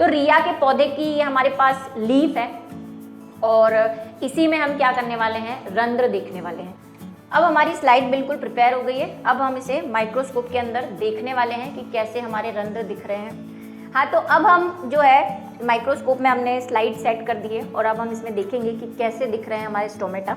तो रिया के पौधे की ये हमारे पास लीफ है और इसी में हम क्या करने वाले हैं, रंध्र देखने वाले हैं। अब हमारी स्लाइड बिल्कुल प्रिपेयर हो गई है। अब हम इसे माइक्रोस्कोप के अंदर देखने वाले हैं कि कैसे हमारे रंध्र दिख रहे हैं। हाँ, तो अब हम जो है माइक्रोस्कोप में हमने स्लाइड सेट कर दी है और अब हम इसमें देखेंगे कि कैसे दिख रहे हैं हमारे स्टोमेटा।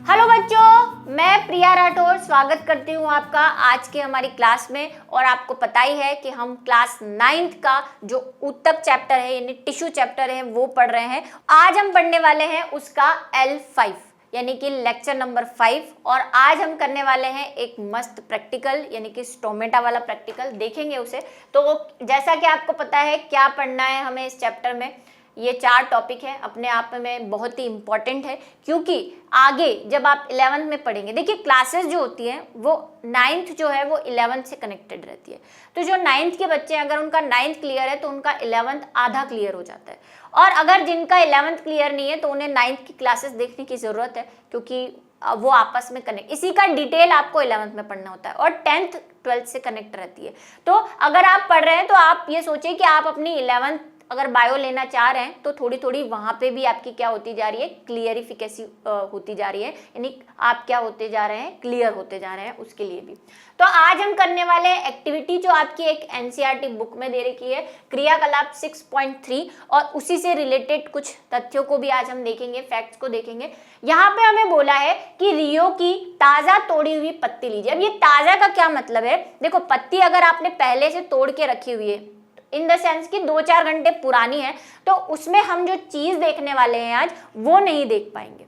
हेलो बच्चों, मैं प्रिया राठौर स्वागत करती हूँ आपका आज के हमारी क्लास में। और आपको पता ही है कि हम क्लास 9th का जो ऊतक चैप्टर है यानी टिश्यू चैप्टर है वो पढ़ रहे हैं। आज हम पढ़ने वाले हैं उसका L5 यानी कि लेक्चर नंबर 5। और आज हम करने वाले हैं एक मस्त प्रैक्टिकल यानी कि स्टोमेटा वाला प्रैक्टिकल, देखेंगे उसे। तो जैसा कि आपको पता है क्या पढ़ना है हमें इस चैप्टर में, ये 4 टॉपिक है, अपने आप में बहुत ही इम्पॉर्टेंट है क्योंकि आगे जब आप 11th में पढ़ेंगे, देखिए क्लासेस जो होती हैं वो 9th जो है वो 11th से कनेक्टेड रहती है। तो जो 9th के बच्चे हैं अगर उनका 9th क्लियर है तो उनका 11th आधा क्लियर हो जाता है। और अगर जिनका 11th क्लियर नहीं है तो उन्हें 9th की क्लासेस देखने की ज़रूरत है क्योंकि वो आपस में कनेक्ट, इसी का डिटेल आपको 11th में पढ़ना होता है और 10th 12th से कनेक्ट रहती है। तो अगर आप पढ़ रहे हैं तो आप ये सोचिए कि आप अपनी 11th अगर बायो लेना चाह रहे हैं तो थोड़ी थोड़ी वहाँ पे भी आपकी क्या होती जा रही है, क्लियरिफिकेशन होती जा रही है, यानी आप क्या होते जा रहे हैं, क्लियर होते जा रहे हैं, उसके लिए भी। तो आज हम करने वाले एक्टिविटी जो आपकी एक एनसीईआरटी बुक में दे रखी है, क्रियाकलाप 6.3, और उसी से रिलेटेड कुछ तथ्यों को भी आज हम देखेंगे, फैक्ट्स को देखेंगे। यहाँ पे हमें बोला है कि रियो की ताज़ा तोड़ी हुई पत्ती लीजिए। अब ये ताज़ा का क्या मतलब है, देखो पत्ती अगर आपने पहले से तोड़ के रखी हुई है इन द सेंस कि 2-4 घंटे पुरानी है तो उसमें हम जो चीज देखने वाले हैं आज वो नहीं देख पाएंगे,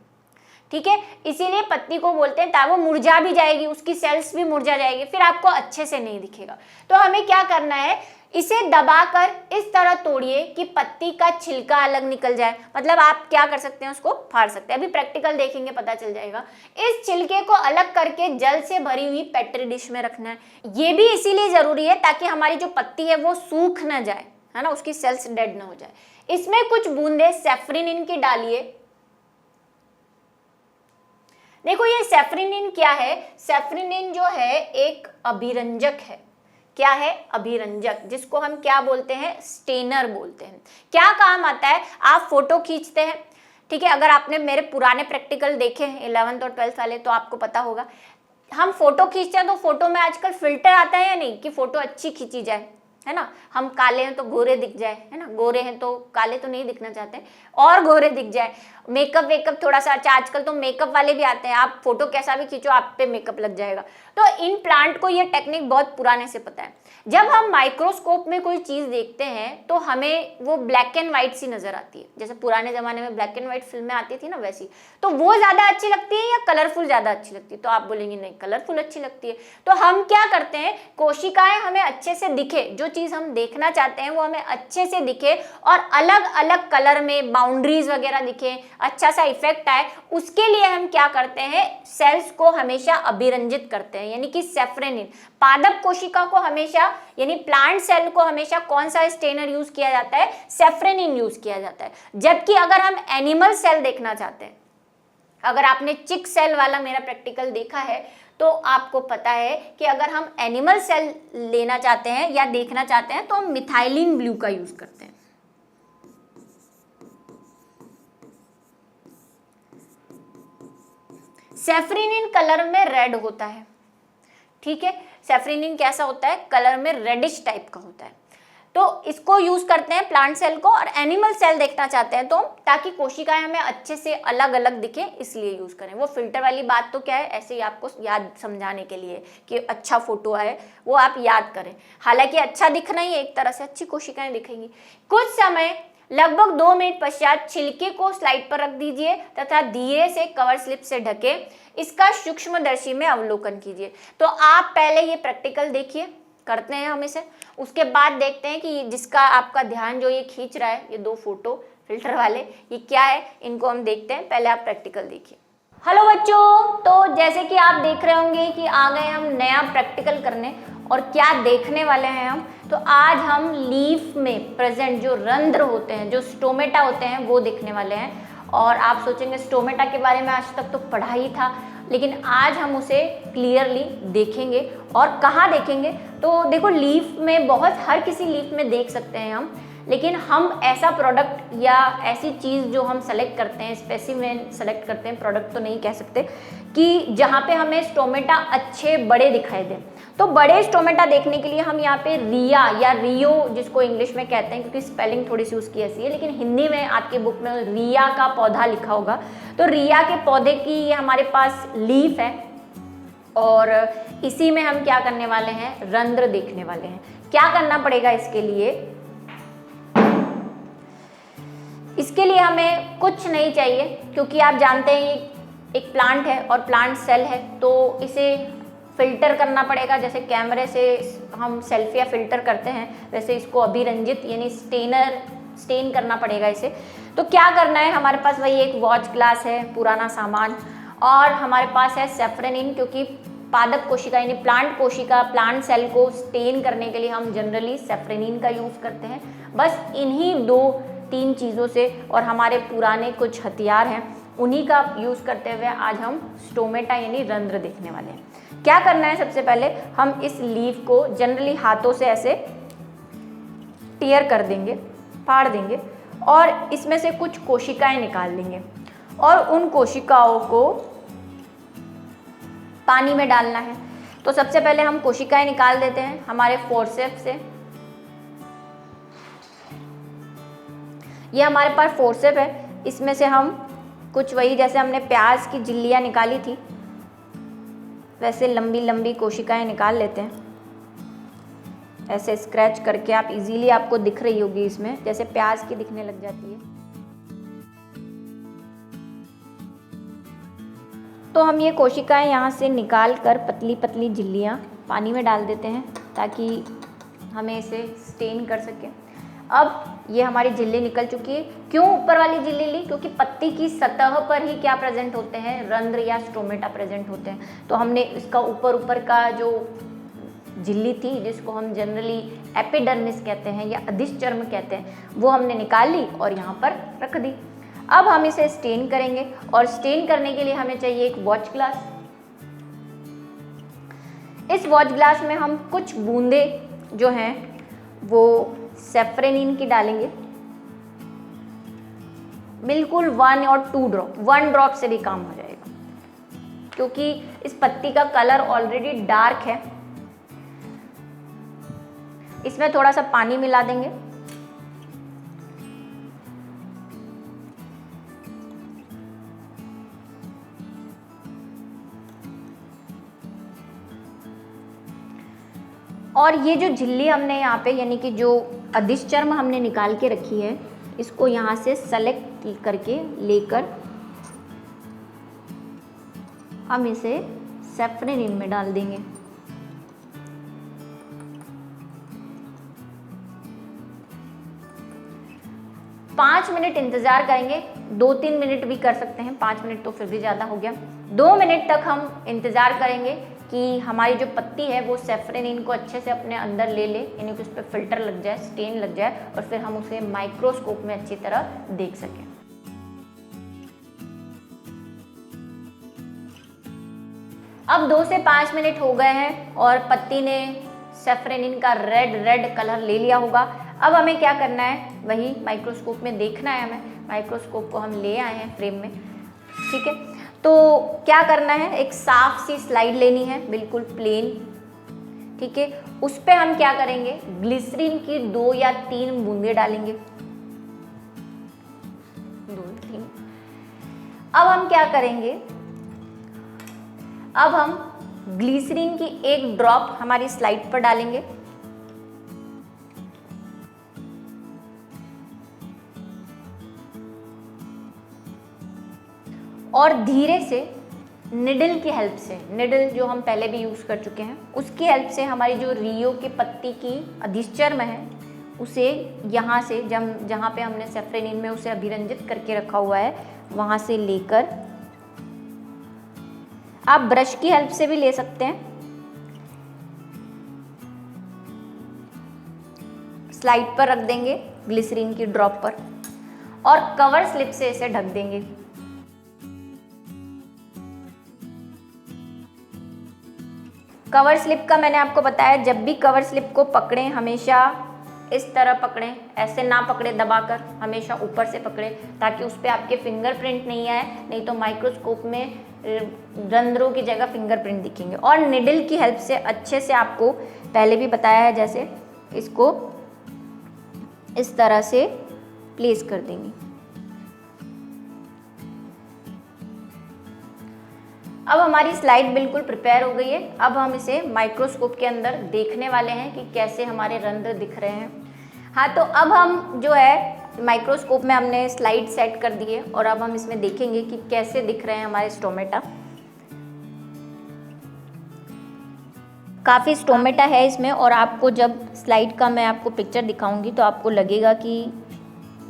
ठीक है। इसीलिए पत्ती को बोलते हैं वो मुरझा भी जाएगी, उसकी सेल्स भी मुरझा जाएगी, फिर आपको अच्छे से नहीं दिखेगा। तो हमें क्या करना है, इसे दबाकर इस तरह तोड़िए कि पत्ती का छिलका अलग निकल जाए। मतलब आप क्या कर सकते हैं, उसको फाड़ सकते हैं, अभी प्रैक्टिकल देखेंगे पता चल जाएगा। इस छिलके को अलग करके जल से भरी हुई पेट्री डिश में रखना है। ये भी इसीलिए जरूरी है ताकि हमारी जो पत्ती है वो सूख ना जाए, है ना, उसकी सेल्स डेड ना हो जाए। इसमें कुछ बूंदे सेफ्रिनिन की डालिए। देखो ये सेफ्रिनिन क्या है, सेफ्रिनिन जो है एक अभिरंजक है। क्या है, अभिरंजक, जिसको हम क्या बोलते हैं, स्टेनर बोलते हैं। क्या काम आता है, आप फोटो खींचते हैं, ठीक है। अगर आपने मेरे पुराने प्रैक्टिकल देखे हैं 11th और 12th वाले तो आपको पता होगा, हम फोटो खींचते हैं तो फोटो में आजकल फिल्टर आता है या नहीं कि फोटो अच्छी खींची जाए, है ना। हम काले हैं तो गोरे दिख जाए, है ना, गोरे हैं तो काले तो नहीं दिखना चाहते और गोरे दिख जाए। मेकअप वेकअप थोड़ा सा, अच्छा आजकल तो मेकअप वाले भी आते हैं, आप फोटो कैसा भी खींचो आप पे मेकअप लग जाएगा। तो इन प्लांट को ये टेक्निक बहुत पुराने से पता है। जब हम माइक्रोस्कोप में कोई चीज देखते हैं तो हमें वो ब्लैक एंड व्हाइट सी नजर आती है, जैसे पुराने जमाने में ब्लैक एंड व्हाइट फिल्में आती थी ना वैसी। तो वो ज्यादा अच्छी लगती है या कलरफुल ज्यादा अच्छी लगती है, तो आप बोलेंगे नहीं कलरफुल अच्छी लगती है। तो हम क्या करते हैं, कोशिकाएं हमें अच्छे से दिखे, जो चीज हम देखना चाहते हैं वो हमें अच्छे से दिखे और अलग अलग कलर में बाउंड्रीज वगैरह दिखे, अच्छा सा इफेक्ट आए, उसके लिए हम क्या करते हैं, सेल्स को हमेशा अभिरंजित करते हैं, यानी कि सेफ्रेनिन। पादप कोशिका को हमेशा, यानी प्लांट सेल को हमेशा कौन सा स्टेनर यूज किया जाता है, सेफ्रेनिन यूज किया जाता है। जबकि अगर हम एनिमल सेल देखना चाहते हैं, अगर आपने चिक सेल वाला मेरा प्रैक्टिकल देखा है तो आपको पता है कि अगर हम एनिमल सेल लेना चाहते हैं या देखना चाहते हैं तो हम मिथाइलिन ब्लू का यूज करते हैं। सेफ्रिनिन कलर में रेड होता है, ठीक है। सेफ्रिनिन कैसा होता है, कलर में रेडिश टाइप का होता है। तो इसको यूज करते हैं प्लांट सेल को, और एनिमल सेल देखना चाहते हैं तो ताकि कोशिकाएं हमें अच्छे से अलग अलग दिखे इसलिए यूज करें। वो फिल्टर वाली बात तो क्या है, ऐसे ही आपको याद समझाने के लिए कि अच्छा फोटो है वो आप याद करें। हालांकि अच्छा दिखना ही एक तरह से अच्छी कोशिकाएं दिखेंगी। कुछ समय लगभग 2 मिनट पश्चात छिलके को स्लाइड पर रख दीजिए तथा धीरे से कवर स्लिप से ढके इसका सूक्ष्मदर्शी में अवलोकन कीजिए। तो आप पहले ये प्रैक्टिकल देखिए, करते हैं हम इसे, उसके बाद देखते हैं कि जिसका आपका ध्यान जो ये खींच रहा है, ये 2 फोटो फिल्टर वाले, ये क्या है, इनको हम देखते हैं। पहले आप प्रैक्टिकल देखिए। हेलो बच्चों, तो जैसे कि आप देख रहे होंगे कि आ गए हम नया प्रैक्टिकल करने, और क्या देखने वाले हैं हम, तो आज हम लीफ में प्रेजेंट जो रंध्र होते हैं, जो स्टोमेटा होते हैं, वो देखने वाले हैं। और आप सोचेंगे स्टोमेटा के बारे में आज तक तो पढ़ा ही था, लेकिन आज हम उसे क्लियरली देखेंगे। और कहाँ देखेंगे, तो देखो लीफ में बहुत, हर किसी लीफ में देख सकते हैं हम, लेकिन हम ऐसा प्रोडक्ट या ऐसी चीज़ जो हम सेलेक्ट करते हैं, स्पेसिमेन सेलेक्ट करते हैं, प्रोडक्ट तो नहीं कह सकते, कि जहाँ पे हमें स्टोमेटा अच्छे बड़े दिखाई दें। तो बड़े स्टोमेटा देखने के लिए हम यहाँ पे रिया या रियो, जिसको इंग्लिश में कहते हैं, क्योंकि स्पेलिंग थोड़ी सी उसकी ऐसी है, लेकिन हिंदी में आपके बुक में रिया का पौधा लिखा होगा। तो रिया के पौधे की ये हमारे पास लीफ है, और इसी में हम क्या करने वाले हैं, रंध्र देखने वाले हैं। क्या करना पड़ेगा इसके लिए, इसके लिए हमें कुछ नहीं चाहिए, क्योंकि आप जानते हैं ये एक प्लांट है और प्लांट सेल है, तो इसे फिल्टर करना पड़ेगा। जैसे कैमरे से हम सेल्फियाँ फिल्टर करते हैं, वैसे इसको अभिरंजित यानी स्टेन करना पड़ेगा इसे। तो क्या करना है, हमारे पास वही एक वॉच ग्लास है, पुराना सामान, और हमारे पास है सेफ्रेनिन, क्योंकि पादप कोशिका यानी प्लांट कोशिका, प्लांट सेल को स्टेन करने के लिए हम जनरली सेफ्रेनिन का यूज़ करते हैं। बस इन्हीं 2-3 चीज़ों से, और हमारे पुराने कुछ हथियार हैं, उन्हीं का यूज़ करते हुए आज हम स्टोमेटा यानी रंध्र देखने वाले हैं। क्या करना है, सबसे पहले हम इस लीफ को जनरली हाथों से ऐसे टीयर कर देंगे, फाड़ देंगे, और इसमें से कुछ कोशिकाएं निकाल लेंगे, और उन कोशिकाओं को पानी में डालना है। तो सबसे पहले हम कोशिकाएं निकाल देते हैं हमारे फोर्सेप्स से। ये हमारे पास फोर्सेप है, इसमें से हम कुछ, वही जैसे हमने प्याज की झिल्लियाँ निकाली थी, वैसे लंबी लंबी कोशिकाएं निकाल लेते हैं। ऐसे स्क्रैच करके आप इजीली, आपको दिख रही होगी इसमें, जैसे प्याज की दिखने लग जाती है। तो हम ये कोशिकाएं यहाँ से निकाल कर पतली पतली झिल्लियाँ पानी में डाल देते हैं, ताकि हमें इसे स्टेन कर सकें। अब ये हमारी झिल्ली निकल चुकी है। क्यों ऊपर वाली झिल्ली ली, क्योंकि पत्ती की सतह पर ही क्या प्रेजेंट होते हैं, रंध्र या स्टोमेटा प्रेजेंट होते हैं। तो हमने इसका ऊपर का जो झिल्ली थी, जिसको हम जनरली एपिडर्मिस कहते हैं या अधिश्चर्म कहते हैं, वो हमने निकाल ली और यहाँ पर रख दी। अब हम इसे स्टेन करेंगे, और स्टेन करने के लिए हमें चाहिए एक वॉच ग्लास। इस वॉच ग्लास में हम कुछ बूंदे जो हैं वो सेफ्रेनिन की डालेंगे, बिल्कुल 1 और 2 ड्रॉप, 1 ड्रॉप से भी काम हो जाएगा, क्योंकि इस पत्ती का कलर ऑलरेडी डार्क है। इसमें थोड़ा सा पानी मिला देंगे, और ये जो झिल्ली हमने यहाँ पे, यानी कि जो अधिश्चर्म हमने निकाल के रखी है, इसको यहाँ से सेलेक्ट करके लेकर हम इसे सेफ्रेनिन में डाल देंगे। पाँच मिनट इंतज़ार करेंगे, 2-3 मिनट भी कर सकते हैं, 5 मिनट तो फिर भी ज़्यादा हो गया। 2 मिनट तक हम इंतज़ार करेंगे कि हमारी जो पत्ती है वो सेफ्रेनिन को अच्छे से अपने अंदर ले ले, यानी कि उस पर फिल्टर लग जाए, स्टेन लग जाए, और फिर हम उसे माइक्रोस्कोप में अच्छी तरह देख सकें। अब 2 से 5 मिनट हो गए हैं और पत्ती ने सेफ्रेनिन का रेड कलर ले लिया होगा। अब हमें क्या करना है, वही माइक्रोस्कोप में देखना है हमें। माइक्रोस्कोप को हम ले आए हैं फ्रेम में, ठीक है। तो क्या करना है, एक साफ सी स्लाइड लेनी है, बिल्कुल प्लेन, ठीक है। उस पर हम क्या करेंगे, ग्लिसरीन की 2 या 3 बूंदे डालेंगे, 2-3। अब हम क्या करेंगे, अब हम ग्लिसरीन की 1 ड्रॉप हमारी स्लाइड पर डालेंगे, और धीरे से निडल की हेल्प से, निडल जो हम पहले भी यूज़ कर चुके हैं, उसकी हेल्प से हमारी जो रियो के पत्ती की अधिश्चर्म है, उसे यहाँ से जहाँ पे हमने सेफ्रेनिन में उसे अभिरंजित करके रखा हुआ है, वहाँ से लेकर, आप ब्रश की हेल्प से भी ले सकते हैं, स्लाइड पर रख देंगे ग्लिसरीन की ड्रॉप पर, और कवर स्लिप से इसे ढक देंगे। कवर स्लिप का मैंने आपको बताया, जब भी कवर स्लिप को पकड़ें हमेशा इस तरह पकड़ें, ऐसे ना पकड़े दबाकर, हमेशा ऊपर से पकड़ें ताकि उस पर आपके फिंगरप्रिंट नहीं आए, नहीं तो माइक्रोस्कोप में रंध्रों की जगह फिंगरप्रिंट दिखेंगे। और निडल की हेल्प से अच्छे से, आपको पहले भी बताया है जैसे, इसको इस तरह से प्लेस कर देंगे। अब हमारी स्लाइड बिल्कुल प्रिपेयर हो गई है। अब हम इसे माइक्रोस्कोप के अंदर देखने वाले हैं कि कैसे हमारे रंध्र दिख रहे हैं। हाँ, तो अब हम जो है माइक्रोस्कोप में हमने स्लाइड सेट कर दी है और अब हम इसमें देखेंगे कि कैसे दिख रहे हैं हमारे स्टोमेटा। काफ़ी स्टोमेटा है इसमें, और आपको जब स्लाइड का मैं आपको पिक्चर दिखाऊंगी तो आपको लगेगा कि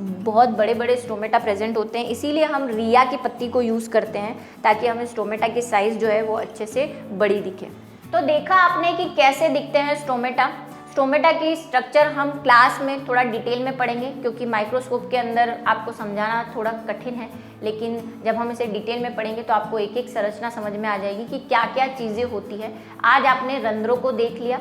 बहुत बड़े बड़े स्टोमेटा प्रेजेंट होते हैं। इसीलिए हम रिया की पत्ती को यूज़ करते हैं ताकि हमें स्टोमेटा की साइज़ जो है वो अच्छे से बड़ी दिखे। तो देखा आपने कि कैसे दिखते हैं स्टोमेटा। स्टोमेटा की स्ट्रक्चर हम क्लास में थोड़ा डिटेल में पढ़ेंगे, क्योंकि माइक्रोस्कोप के अंदर आपको समझाना थोड़ा कठिन है, लेकिन जब हम इसे डिटेल में पढ़ेंगे तो आपको एक एक संरचना समझ में आ जाएगी कि क्या क्या चीज़ें होती है। आज आपने रंध्रों को देख लिया,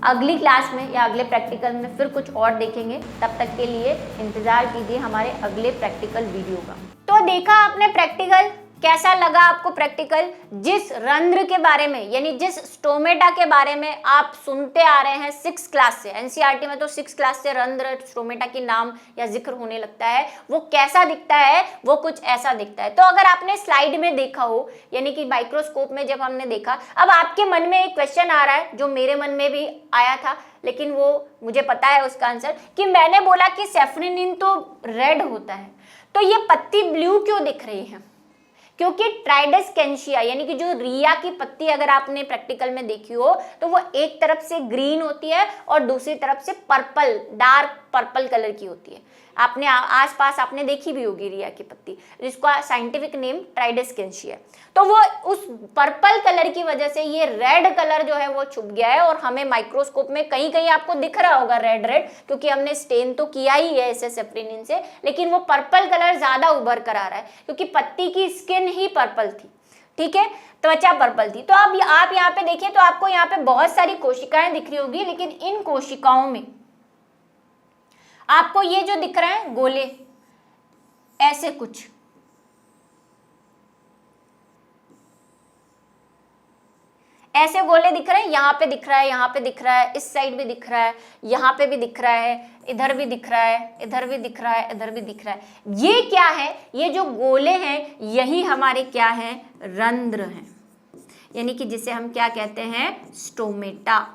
अगली क्लास में या अगले प्रैक्टिकल में फिर कुछ और देखेंगे। तब तक के लिए इंतज़ार कीजिए हमारे अगले प्रैक्टिकल वीडियो का। तो देखा आपने प्रैक्टिकल, कैसा लगा आपको प्रैक्टिकल? जिस रंध्र के बारे में, यानी जिस स्टोमेटा के बारे में आप सुनते आ रहे हैं 6 क्लास से, एनसीईआरटी में तो 6 क्लास से रंध्र स्टोमेटा की नाम या जिक्र होने लगता है, वो कैसा दिखता है? वो कुछ ऐसा दिखता है। तो अगर आपने स्लाइड में देखा हो, यानी कि माइक्रोस्कोप में जब हमने देखा, अब आपके मन में एक क्वेश्चन आ रहा है जो मेरे मन में भी आया था, लेकिन वो मुझे पता है उसका आंसर, कि मैंने बोला कि सेफ्रेनिन तो रेड होता है, तो ये पत्ती ब्लू क्यों दिख रही है? क्योंकि ट्राइडस कैंशिया, यानी कि जो रिया की पत्ती अगर आपने प्रैक्टिकल में देखी हो तो वो एक तरफ से ग्रीन होती है और दूसरी तरफ से पर्पल, डार्क पर्पल कलर की होती है। आपने आसपास आपने देखी भी होगी रिया की पत्ती, जिसका साइंटिफिक नेम ट्राइडस कैंशिया है। तो वो उस पर्पल कलर की वजह से ये रेड कलर जो है वो छुप गया है, और हमें माइक्रोस्कोप में कहीं कहीं आपको दिख रहा होगा रेड रेड, क्योंकि हमने स्टेन तो किया ही है इसे सेफ्रेनिन से, लेकिन वो पर्पल कलर ज्यादा उभर कर आ रहा है क्योंकि पत्ती की स्किन ही पर्पल थी। ठीक है, त्वचा पर्पल थी। तो अब आप यहाँ पे देखिए तो आपको यहाँ पे बहुत सारी कोशिकाएं दिख रही होगी, लेकिन इन कोशिकाओं में आपको ये जो दिख रहे हैं गोले, ऐसे कुछ, ऐसे गोले दिख रहे हैं। यहाँ पे दिख रहा है, यहाँ पे दिख रहा है, इस साइड भी दिख रहा है, यहाँ पे भी दिख रहा है, इधर भी दिख रहा है, इधर भी दिख रहा है, इधर भी दिख रहा है। ये क्या है? ये जो गोले हैं यही हमारे क्या हैं? रंध्र हैं, यानी कि जिसे हम क्या कहते हैं? स्टोमेटा।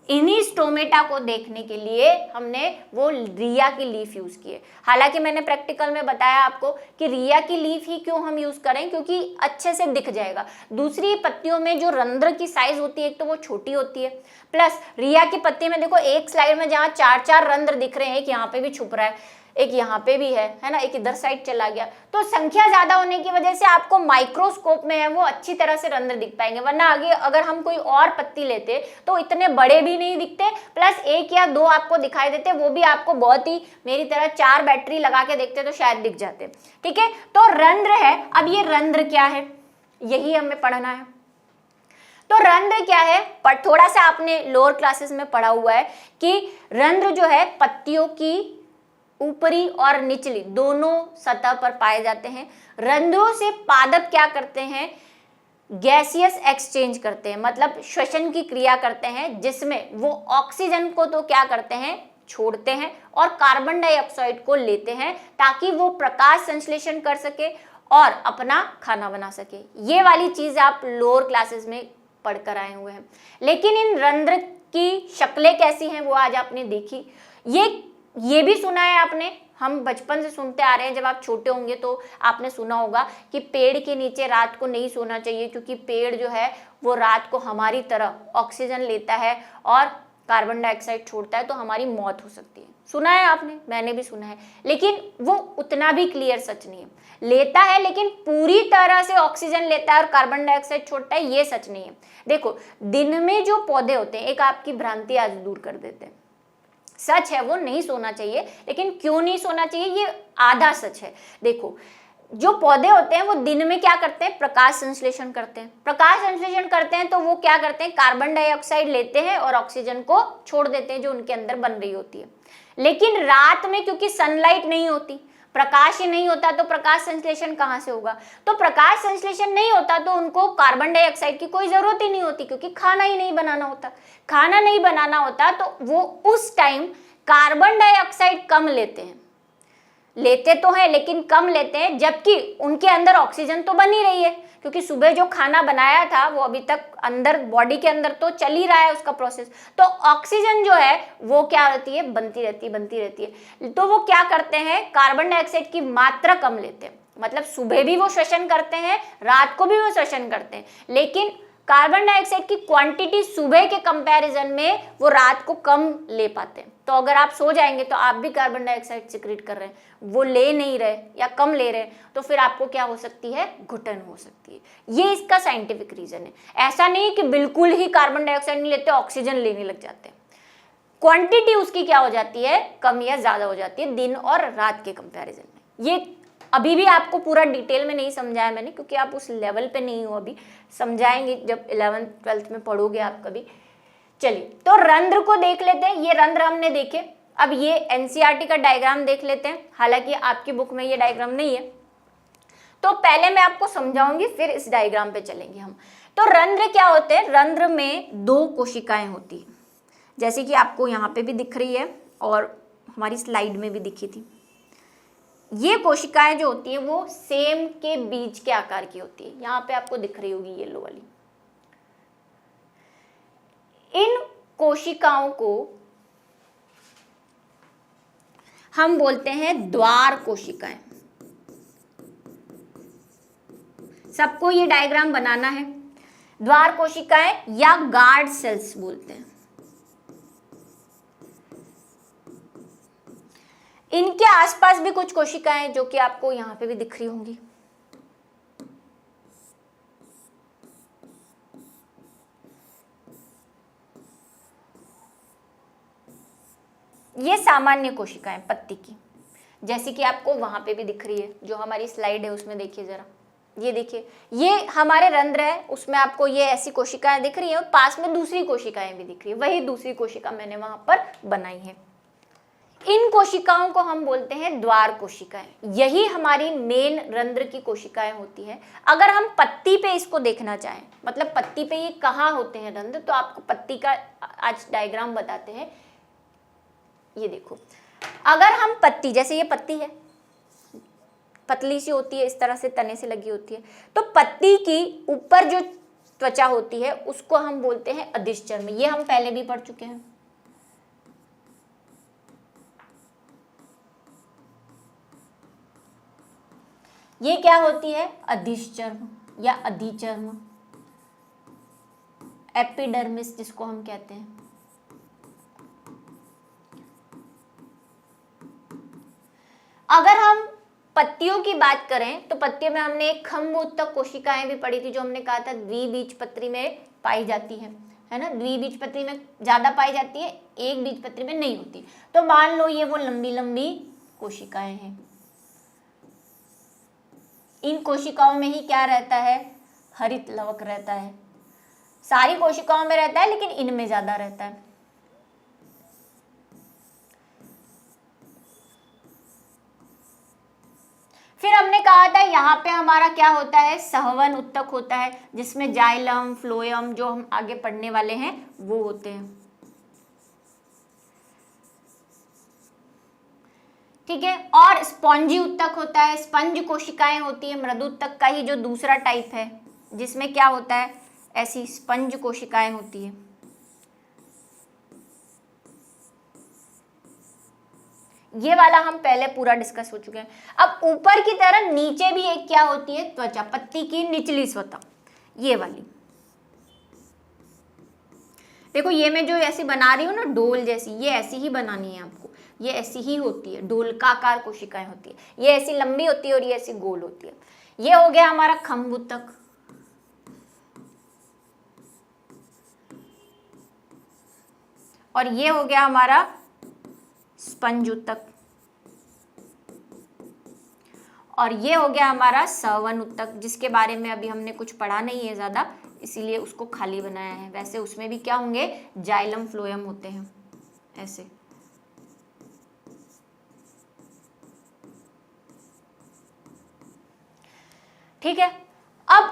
इन्हीं स्टोमेटा को देखने के लिए हमने वो रिया की लीफ यूज की है। हालांकि मैंने प्रैक्टिकल में बताया आपको कि रिया की लीफ ही क्यों हम यूज करें, क्योंकि अच्छे से दिख जाएगा। दूसरी पत्तियों में जो रंध्र की साइज होती है एक तो वो छोटी होती है, प्लस रिया की पत्ती में देखो एक स्लाइड में जहाँ 4-4 रंध्र दिख रहे हैं, एक यहाँ पे भी छुप रहा है, एक यहाँ पे भी है ना, एक इधर साइड चला गया। तो संख्या ज्यादा होने की वजह से आपको माइक्रोस्कोप में है वो अच्छी तरह से रंध्र दिख पाएंगे, वरना आगे अगर हम कोई और पत्ती लेते तो इतने बड़े भी नहीं दिखते, प्लस 1 या 2 आपको दिखाई देते, वो भी आपको बहुत ही मेरी तरह 4 बैटरी लगा के देखते तो शायद दिख जाते। ठीक है, तो रंध्र है। अब ये रंध्र क्या है, यही हमें पढ़ना है। तो रंध्र क्या है? पर थोड़ा सा आपने लोअर क्लासेस में पढ़ा हुआ है कि रंध्र जो है पत्तियों की ऊपरी और निचली दोनों सतह पर पाए जाते हैं। रंध्रों से पादप क्या करते हैं? गैसियस एक्सचेंज करते हैं, मतलब श्वसन की क्रिया करते हैं, जिसमें वो ऑक्सीजन को तो क्या करते हैं? छोड़ते हैं, और कार्बन डाइऑक्साइड को लेते हैं ताकि वो प्रकाश संश्लेषण कर सके और अपना खाना बना सके। ये वाली चीज आप लोअर क्लासेस में पढ़कर आए हुए हैं। लेकिन इन रंध्र की शक्लें कैसी हैं वो आज आपने देखी। ये भी सुना है आपने, हम बचपन से सुनते आ रहे हैं, जब आप छोटे होंगे तो आपने सुना होगा कि पेड़ के नीचे रात को नहीं सोना चाहिए, क्योंकि पेड़ जो है वो रात को हमारी तरह ऑक्सीजन लेता है और कार्बन डाइऑक्साइड छोड़ता है, तो हमारी मौत हो सकती है। सुना है आपने, मैंने भी सुना है, लेकिन वो उतना भी क्लियर सच नहीं है। लेता है लेकिन पूरी तरह से ऑक्सीजन लेता है और कार्बन डाइऑक्साइड छोड़ता है, ये सच नहीं है। देखो, दिन में जो पौधे होते हैं, एक आपकी भ्रांति आज दूर कर देते हैं, सच है वो नहीं सोना चाहिए, लेकिन क्यों नहीं सोना चाहिए ये आधा सच है। देखो, जो पौधे होते हैं वो दिन में क्या करते हैं, प्रकाश संश्लेषण करते हैं। प्रकाश संश्लेषण करते हैं तो वो क्या करते हैं, कार्बन डाइऑक्साइड लेते हैं और ऑक्सीजन को छोड़ देते हैं जो उनके अंदर बन रही होती है। लेकिन रात में क्योंकि सनलाइट नहीं होती, प्रकाश ही नहीं होता, तो प्रकाश संश्लेषण कहाँ से होगा। तो प्रकाश संश्लेषण नहीं होता तो उनको कार्बन डाइऑक्साइड की कोई जरूरत ही नहीं होती, क्योंकि खाना ही नहीं बनाना होता। खाना नहीं बनाना होता तो वो उस टाइम कार्बन डाइऑक्साइड कम लेते हैं, लेते तो हैं लेकिन कम लेते हैं, जबकि उनके अंदर ऑक्सीजन तो बन ही रही है, क्योंकि सुबह जो खाना बनाया था वो अभी तक अंदर बॉडी के अंदर तो चल ही रहा है उसका प्रोसेस। तो ऑक्सीजन जो है वो क्या होती है, बनती रहती है। तो वो क्या करते हैं, कार्बन डाइऑक्साइड की मात्रा कम लेते हैं। मतलब सुबह भी वो श्वसन करते हैं, रात को भी वो श्वसन करते हैं, लेकिन कार्बन डाइऑक्साइड की क्वांटिटी सुबह के कंपैरिजन में वो रात को कम ले पाते हैं। तो अगर आप सो जाएंगे तो आप भी कार्बन डाइऑक्साइड सिक्रीट कर रहे हैं, वो ले नहीं रहे या कम ले रहे हैं, तो फिर आपको क्या हो सकती है, घुटन हो सकती है। ये इसका साइंटिफिक रीजन है। ऐसा नहीं कि बिल्कुल ही कार्बन डाइऑक्साइड नहीं लेते, ऑक्सीजन लेने लग जाते हैं। क्वांटिटी उसकी क्या हो जाती है, कम या ज्यादा हो जाती है दिन और रात के कंपैरिजन में। ये अभी भी आपको पूरा डिटेल में नहीं समझाया मैंने, क्योंकि आप उस लेवल पे नहीं हो अभी, समझाएंगे जब 11th 12th में पढ़ोगे आप कभी। चलिए तो रंध्र को देख लेते हैं। ये रंध्र हमने देखे। अब ये एनसीईआरटी का डायग्राम देख लेते हैं, हालांकि आपकी बुक में ये डायग्राम नहीं है, तो पहले मैं आपको समझाऊंगी फिर इस डायग्राम पे चलेंगे हम। तो रंध्र क्या होते हैं, रंध्र में 2 कोशिकाएं होती है, जैसे कि आपको यहाँ पे भी दिख रही है और हमारी स्लाइड में भी दिखी थी। ये कोशिकाएं जो होती है वो सेम के बीज के आकार की होती है। यहाँ पे आपको दिख रही होगी येलो वाली। इन कोशिकाओं को हम बोलते हैं द्वार कोशिकाएं। सबको ये डायग्राम बनाना है। द्वार कोशिकाएं या गार्ड सेल्स बोलते हैं। इनके आसपास भी कुछ कोशिकाएं जो कि आपको यहां पे भी दिख रही होंगी। ये सामान्य कोशिकाएं पत्ती की, जैसे कि आपको वहां पे भी दिख रही है, जो हमारी स्लाइड है उसमें देखिए जरा। ये देखिए, ये हमारे रंध्र है, उसमें आपको ये ऐसी कोशिकाएं दिख रही है और पास में दूसरी कोशिकाएं भी दिख रही है। वही दूसरी कोशिका मैंने वहां पर बनाई है। इन कोशिकाओं को हम बोलते हैं द्वार कोशिकाएं। यही हमारी मेन रंध्र की कोशिकाएं होती है। अगर हम पत्ती पे इसको देखना चाहें, मतलब पत्ती पे ये कहाँ होते हैं रंध्र, तो आपको पत्ती का आज डायग्राम बताते हैं। ये देखो, अगर हम पत्ती, जैसे ये पत्ती है, पतली सी होती है, इस तरह से तने से लगी होती है, तो पत्ती की ऊपर जो त्वचा होती है उसको हम बोलते हैं अधिश्चर्म। ये हम पहले भी पढ़ चुके हैं। ये क्या होती है, अधिश्चर्म या अधिचर्म, एपिडर्मिस जिसको हम कहते हैं। अगर हम पत्तियों की बात करें तो पत्तियों में हमने एक खम्भ उत्तक कोशिकाएं भी पढ़ी थी, जो हमने कहा था द्विबीजपत्री में पाई जाती है ना। द्विबीजपत्री में ज्यादा पाई जाती है, एक बीजपत्री में नहीं होती। तो मान लो ये वो लंबी लंबी कोशिकाएं हैं। इन कोशिकाओं में ही क्या रहता है, हरित लवक रहता है। सारी कोशिकाओं में रहता है लेकिन इनमें ज्यादा रहता है। फिर हमने कहा था यहाँ पे हमारा क्या होता है, सहवन उत्तक होता है, जिसमें जाइलम फ्लोएम जो हम आगे पढ़ने वाले हैं वो होते हैं। ठीक है। और स्पॉन्जी उत्तक होता है, स्पंज कोशिकाएं होती है। मृदु उत्तक का ही जो दूसरा टाइप है, जिसमें क्या होता है, ऐसी स्पंज कोशिकाएं होती है। ये वाला हम पहले पूरा डिस्कस हो चुके हैं। अब ऊपर की तरह नीचे भी एक क्या होती है, त्वचा, पत्ती की निचली सतह, ये वाली। देखो ये मैं जो ऐसी बना रही हूँ ना, डोल जैसी, ये ऐसी ही बनानी है आपको। ये ऐसी ही होती है, डोलकाकार कोशिकाएं होती है। ये ऐसी लंबी होती है और ये ऐसी गोल होती है। ये हो गया हमारा खम्भ उत्तक। और ये हो गया हमारा स्पंज उत्तक। और ये हो गया हमारा सवन उत्तक, जिसके बारे में अभी हमने कुछ पढ़ा नहीं है ज़्यादा, इसीलिए उसको खाली बनाया है। वैसे उसमें भी क्या होंगे, जाइलम फ्लोएम होते हैं ऐसे। ठीक है, अब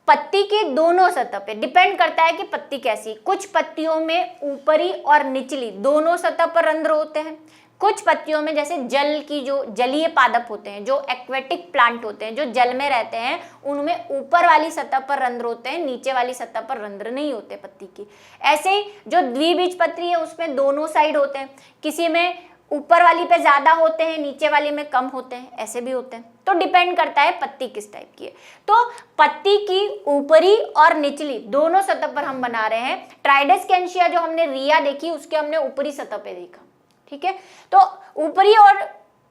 पत्ती की दोनों सतह पे डिपेंड करता है कि पत्ती कैसी। कुछ पत्तियों में ऊपरी और निचली दोनों सतह पर रंध्र होते हैं। कुछ पत्तियों में, जैसे जल की जो जलीय पादप होते हैं, जो एक्वेटिक प्लांट होते हैं, जो जल में रहते हैं, उनमें ऊपर वाली सतह पर रंध्र होते हैं, नीचे वाली सतह पर रंध्र नहीं होते पत्ती की। ऐसे ही जो द्विबीजपत्री है उसमें दोनों साइड होते हैं, किसी में ऊपर वाली पे ज्यादा होते हैं, नीचे वाली में कम होते हैं, ऐसे भी होते हैं। तो डिपेंड करता है पत्ती किस टाइप की है। तो पत्ती की ऊपरी और निचली दोनों सतह पर हम बना रहे हैं। ट्राइडेस्केंशिया जो हमने रिया देखी उसके हमने ऊपरी सतह पे देखा। ठीक है, तो ऊपरी और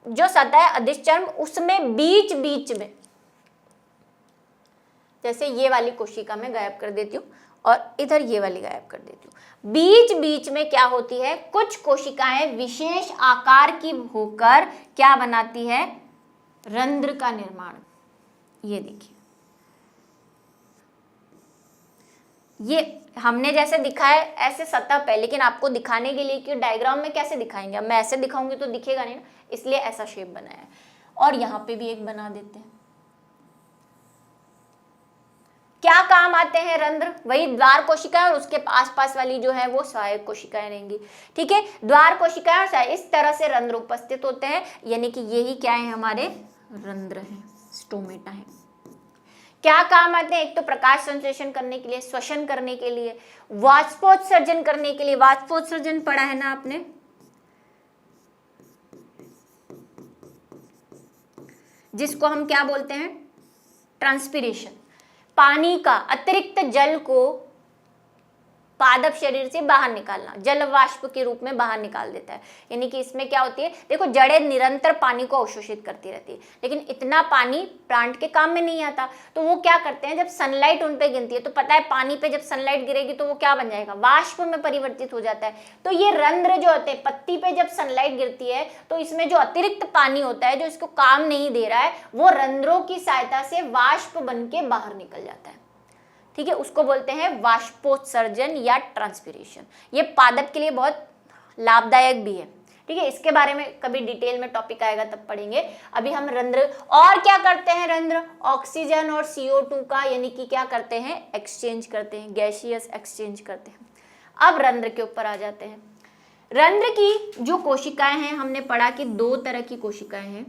जो सतह है अधिश्चर्म, उसमें बीच बीच में, जैसे ये वाली कोशिका मैं गायब कर देती हूँ और इधर ये वाली गायब कर देती हूँ, बीच बीच में क्या होती है, कुछ कोशिकाएं विशेष आकार की होकर क्या बनाती है, रंध्र का निर्माण। ये देखिए, ये हमने जैसे दिखाया ऐसे सतह पे, लेकिन आपको दिखाने के लिए कि डायग्राम में कैसे दिखाएंगे, मैं ऐसे दिखाऊंगी तो दिखेगा नहीं ना, इसलिए ऐसा शेप बनाया है। और यहाँ पे भी एक बना देते हैं। क्या काम आते हैं रंध्र, वही द्वार कोशिकाएं और उसके आसपास वाली जो है वो सहायक कोशिकाएं रहेंगी। ठीक है, द्वार कोशिकाएं और सहायक, इस तरह से रंध्र उपस्थित होते हैं, यानी कि यही क्या है, हमारे रंध्र हैं, स्टोमेटा है। क्या काम आते हैं, एक तो प्रकाश संश्लेषण करने के लिए, श्वसन करने के लिए, वाष्पोत्सर्जन करने के लिए। वाष्पोत्सर्जन पढ़ा है ना आपने, जिसको हम क्या बोलते हैं, ट्रांसपीरेशन। पानी का अतिरिक्त जल को पादप शरीर से बाहर निकालना, जल वाष्प के रूप में बाहर निकाल देता है। यानी कि इसमें क्या होती है, देखो जड़ें निरंतर पानी को अवशोषित करती रहती है, लेकिन इतना पानी प्लांट के काम में नहीं आता। तो वो क्या करते हैं, जब सनलाइट उन पे गिरती है, तो पता है पानी पे जब सनलाइट गिरेगी तो वो क्या बन जाएगा, वाष्प में परिवर्तित हो जाता है। तो ये रंध्र जो होते हैं, पत्ती पे जब सनलाइट गिरती है तो इसमें जो अतिरिक्त पानी होता है, जो इसको काम नहीं दे रहा है, वो रंध्रों की सहायता से वाष्प बन के बाहर निकल जाता है। ठीक है, उसको बोलते हैं वाष्पोत्सर्जन या ट्रांसपीरेशन। ये पादप के लिए बहुत लाभदायक भी है। ठीक है, इसके बारे में कभी डिटेल में टॉपिक आएगा तब पढ़ेंगे। अभी हम रंध्र और क्या करते हैं, रंध्र ऑक्सीजन और CO2 का यानी कि क्या करते हैं, एक्सचेंज करते हैं, गैसियस एक्सचेंज करते हैं। अब रंध्र के ऊपर आ जाते हैं। रंध्र की जो कोशिकाएं हैं, हमने पढ़ा कि दो तरह की कोशिकाएं हैं,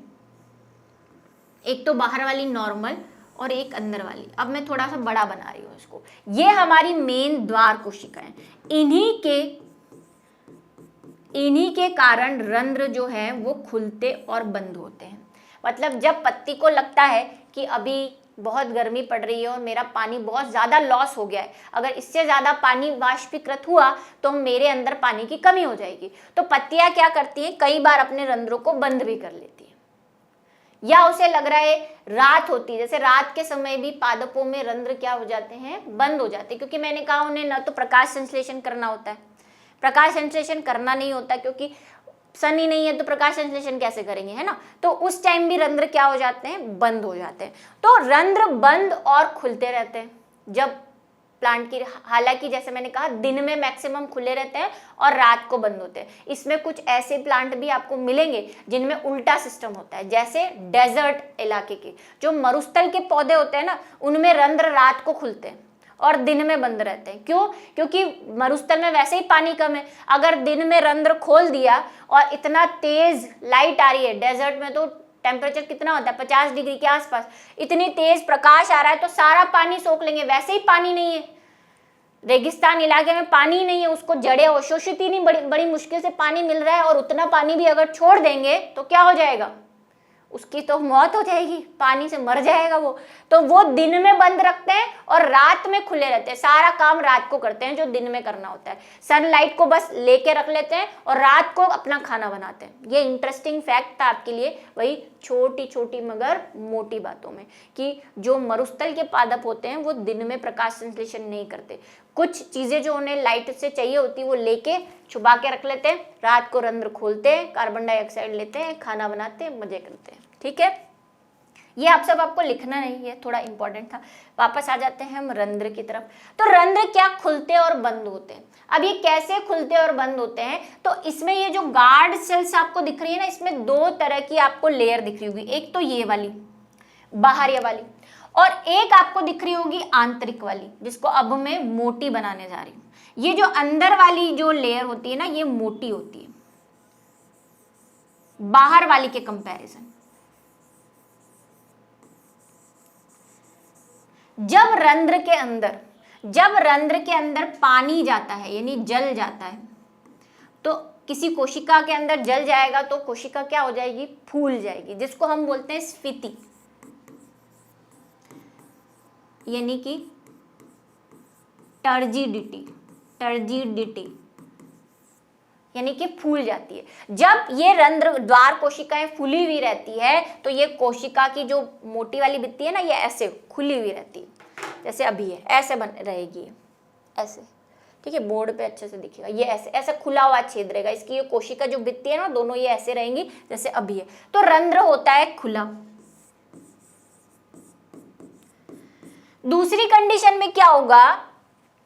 एक तो बाहर वाली नॉर्मल और एक अंदर वाली। अब मैं थोड़ा सा बड़ा बना रही हूँ इसको। ये हमारी मेन द्वार कोशिकाएं, इन्हीं के कारण रंध्र जो है वो खुलते और बंद होते हैं। मतलब जब पत्ती को लगता है कि अभी बहुत गर्मी पड़ रही है और मेरा पानी बहुत ज़्यादा लॉस हो गया है, अगर इससे ज़्यादा पानी वाष्पीकृत हुआ तो मेरे अंदर पानी की कमी हो जाएगी। तो पत्तियां क्या करती हैं, कई बार अपने रंध्रों को बंद भी कर लेती हैं, या उसे लग रहा है रात होती है, जैसे रात के समय भी पादपों में रंध्र क्या हो जाते हैं, बंद हो जाते हैं। क्योंकि मैंने कहा उन्हें न तो प्रकाश संश्लेषण करना होता है, प्रकाश संश्लेषण करना नहीं होता, क्योंकि सन ही नहीं है तो प्रकाश संश्लेषण कैसे करेंगे, है ना। तो उस टाइम भी रंध्र क्या हो जाते हैं, बंद हो जाते हैं। तो रंध्र बंद और खुलते रहते हैं जब प्लांट की, हालांकि जैसे मैंने कहा दिन में मैक्सिमम खुले रहते हैं और रात को बंद होते हैं। इसमें कुछ ऐसे प्लांट भी आपको मिलेंगे जिनमें उल्टा सिस्टम होता है, जैसे डेजर्ट इलाके के जो मरुस्थल के पौधे होते हैं ना, उनमें रंध्र रात को खुलते हैं और दिन में बंद रहते हैं। क्यों, क्योंकि मरुस्थल में वैसे ही पानी कम है। अगर दिन में रंध्र खोल दिया और इतना तेज लाइट आ रही है, डेजर्ट में तो टेम्परेचर कितना होता है 50 डिग्री के आसपास, इतनी तेज प्रकाश आ रहा है तो सारा पानी सोख लेंगे। वैसे ही पानी नहीं है, रेगिस्तान इलाके में पानी नहीं है, उसको जड़ें अवशोषित ही नहीं, बड़ी मुश्किल से पानी मिल रहा है, और उतना पानी भी अगर छोड़ देंगे तो क्या हो जाएगा, उसकी तो मौत हो जाएगी, पानी से मर जाएगा वो। तो वो दिन में बंद रखते हैं और रात में खुले रहते हैं। सारा काम रात को करते हैं जो दिन में करना होता है। सनलाइट को बस लेके रख लेते हैं और रात को अपना खाना बनाते हैं। ये इंटरेस्टिंग फैक्ट था आपके लिए, वही छोटी छोटी मगर मोटी बातों में, कि जो मरुस्थल के पादप होते हैं वो दिन में प्रकाश संश्लेषण नहीं करते। कुछ चीजें जो उन्हें लाइट से चाहिए होती है वो लेके छुपा के रख लेते हैं, रात को रंध्र खोलते हैं, कार्बन डाइऑक्साइड लेते हैं, खाना बनाते हैं, मजे करते हैं। ठीक है, ये आप सब आपको लिखना नहीं है, थोड़ा इंपॉर्टेंट था। वापस आ जाते हैं हम रंध्र की तरफ। तो रंध्र क्या खुलते और बंद होते हैं। अब ये कैसे खुलते और बंद होते हैं, तो इसमें ये जो गार्ड सेल्स आपको दिख रही है ना, इसमें दो तरह की आपको लेयर दिख रही होगी। एक तो ये वाली बाहरी वाली, और एक आपको दिख रही होगी आंतरिक वाली, जिसको अब मैं मोटी बनाने जा रही हूँ। ये जो अंदर वाली जो लेयर होती है ना, ये मोटी होती है बाहर वाली के कंपैरिजन। जब रंध्र के अंदर पानी जाता है, यानी जल जाता है, तो किसी कोशिका के अंदर जल जाएगा तो कोशिका क्या हो जाएगी, फूल जाएगी, जिसको हम बोलते हैं स्फीति, यानी कि टर्जिडिटी, यानी कि फूल जाती है। जब ये रंध्र द्वार कोशिकाएं फूली हुई रहती है तो ये कोशिका की जो मोटी वाली भित्ति है ना, ये ऐसे खुली हुई रहती है, जैसे अभी है, ऐसे बन रहेगी, ऐसे, ठीक है, बोर्ड पे अच्छे से दिखेगा। ये ऐसे ऐसे खुला हुआ छेद रहेगा, इसकी ये कोशिका जो भित्ति है ना, दोनों ये ऐसे रहेंगी जैसे अभी है। तो रंध्र होता है खुला। दूसरी कंडीशन में क्या होगा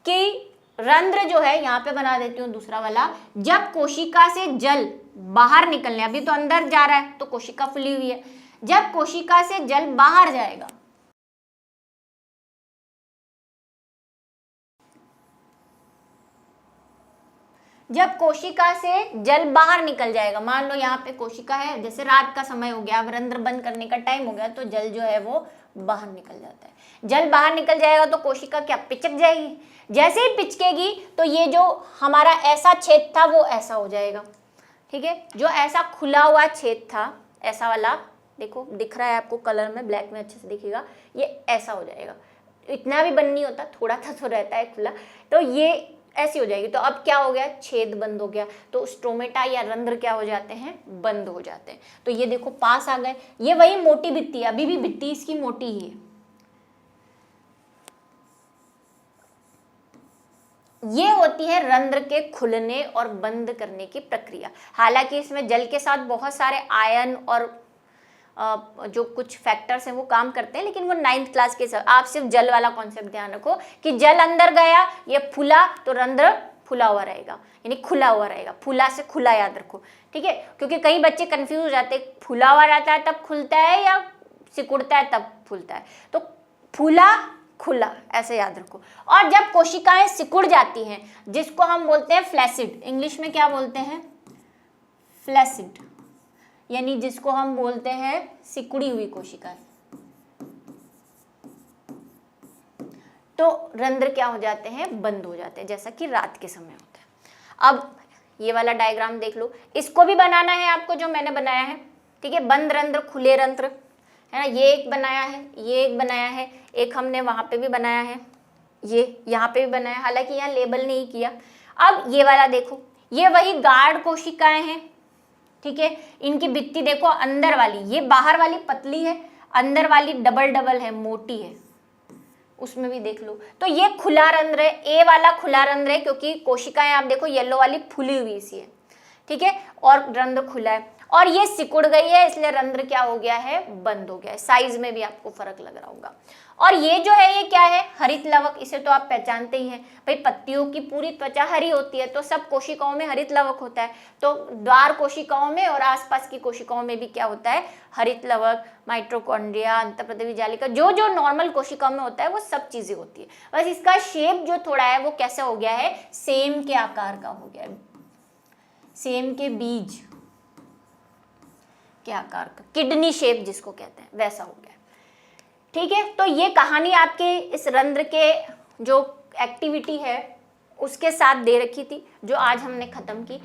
कि रंध्र जो है, यहाँ पे बना देती हूँ दूसरा वाला, जब कोशिका से जल बाहर निकलने, अभी तो अंदर जा रहा है तो कोशिका फुली हुई है, जब कोशिका से जल बाहर जाएगा, जब कोशिका से जल बाहर निकल जाएगा, मान लो यहाँ पे कोशिका है, जैसे रात का समय हो गया, अब रंध्र बंद करने का टाइम हो गया, तो जल जो है वो बाहर निकल जाता है। जल बाहर निकल जाएगा तो कोशिका क्या पिचक जाएगी, जैसे ही पिचकेगी तो ये जो हमारा ऐसा छेद था वो ऐसा हो जाएगा, ठीक है। जो ऐसा खुला हुआ छेद था, ऐसा वाला, देखो दिख रहा है आपको कलर में, ब्लैक में अच्छे से दिखेगा, ये ऐसा हो जाएगा। इतना भी बंद नहीं होता, थोड़ा सा तो रहता है खुला, तो ये ऐसी हो जाएगी। तो अब क्या हो गया, छेद बंद हो गया, तो स्ट्रोमेटा या रंध्र क्या हो जाते हैं, बंद हो जाते हैं। तो ये देखो पास आ गए, ये वही मोटी भित्ति है, अभी भी भित्ति इसकी मोटी ही है। ये होती है रंध्र के खुलने और बंद करने की प्रक्रिया। हालांकि इसमें जल के साथ बहुत सारे आयन और जो कुछ फैक्टर्स हैं वो काम करते हैं, लेकिन वो 9th क्लास के सब, आप सिर्फ जल वाला कॉन्सेप्ट ध्यान रखो कि जल अंदर गया, ये फूला तो रंध्र फुला हुआ रहेगा, यानी खुला हुआ रहेगा। फूला से खुला याद रखो, ठीक है, क्योंकि कई बच्चे कंफ्यूज हो जाते हैं, फूला हुआ रहता है तब खुलता है या सिकुड़ता है तब फूलता है, तो फूला खुला ऐसे याद रखो। और जब कोशिकाएं सिकुड़ जाती हैं, जिसको हम बोलते हैं फ्लैसिड, इंग्लिश में क्या बोलते हैं, फ्लैसिड, यानी जिसको हम बोलते हैं सिकुड़ी हुई कोशिकाएं, तो रंध्र क्या हो जाते हैं, बंद हो जाते हैं, जैसा कि रात के समय होता है। अब ये वाला डायग्राम देख लो, इसको भी बनाना है आपको जो मैंने बनाया है, ठीक है। बंद रंध्र, खुले रंध्र, है ना, ये एक बनाया है, ये एक बनाया है, एक हमने वहां पे भी बनाया है, ये यहाँ पे भी बनाया, हालांकि यहाँ लेबल नहीं किया। अब ये वाला देखो, ये वही गार्ड कोशिकाएं हैं, ठीक है। इनकी भित्ति देखो, अंदर वाली, ये बाहर वाली पतली है, अंदर वाली डबल है, मोटी है, उसमें भी देख लो। तो ये खुला रंध्र है, ए वाला खुला रंध्र है, क्योंकि कोशिकाएं आप देखो येलो वाली फुली हुई सी है, ठीक है, और रंध्र खुला है। और ये सिकुड़ गई है, इसलिए रंध्र क्या हो गया है, बंद हो गया है। साइज में भी आपको फर्क लग रहा होगा। और ये जो है, ये क्या है, हरित लवक, इसे तो आप पहचानते ही हैं भाई, पत्तियों की पूरी त्वचा हरी होती है, तो सब कोशिकाओं में हरित लवक होता है। तो द्वार कोशिकाओं में और आसपास की कोशिकाओं में भी क्या होता है, हरित लवक, माइटोकॉन्ड्रिया, अंतःप्रदेवी जालिका, जो जो नॉर्मल कोशिकाओं में होता है वो सब चीजें होती है। बस इसका शेप जो थोड़ा है वो कैसे हो गया है, सेम के आकार का हो गया है, सेम के बीज के आकार का, किडनी शेप जिसको कहते हैं, वैसा हो गया, ठीक है। तो ये कहानी आपके इस रंध्र के जो एक्टिविटी है उसके साथ दे रखी थी, जो आज हमने खत्म की।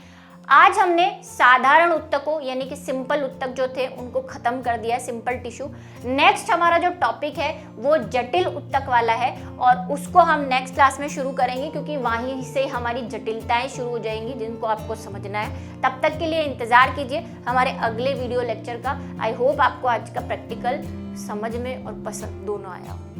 आज हमने साधारण उत्तकों यानी कि सिंपल उत्तक जो थे उनको खत्म कर दिया, सिंपल टिश्यू। नेक्स्ट हमारा जो टॉपिक है वो जटिल उत्तक वाला है, और उसको हम नेक्स्ट क्लास में शुरू करेंगे, क्योंकि वहीं से हमारी जटिलताएं शुरू हो जाएंगी जिनको आपको समझना है। तब तक के लिए इंतजार कीजिए हमारे अगले वीडियो लेक्चर का। आई होप आपको आज का प्रैक्टिकल समझ में और पसंद दोनों आया हो।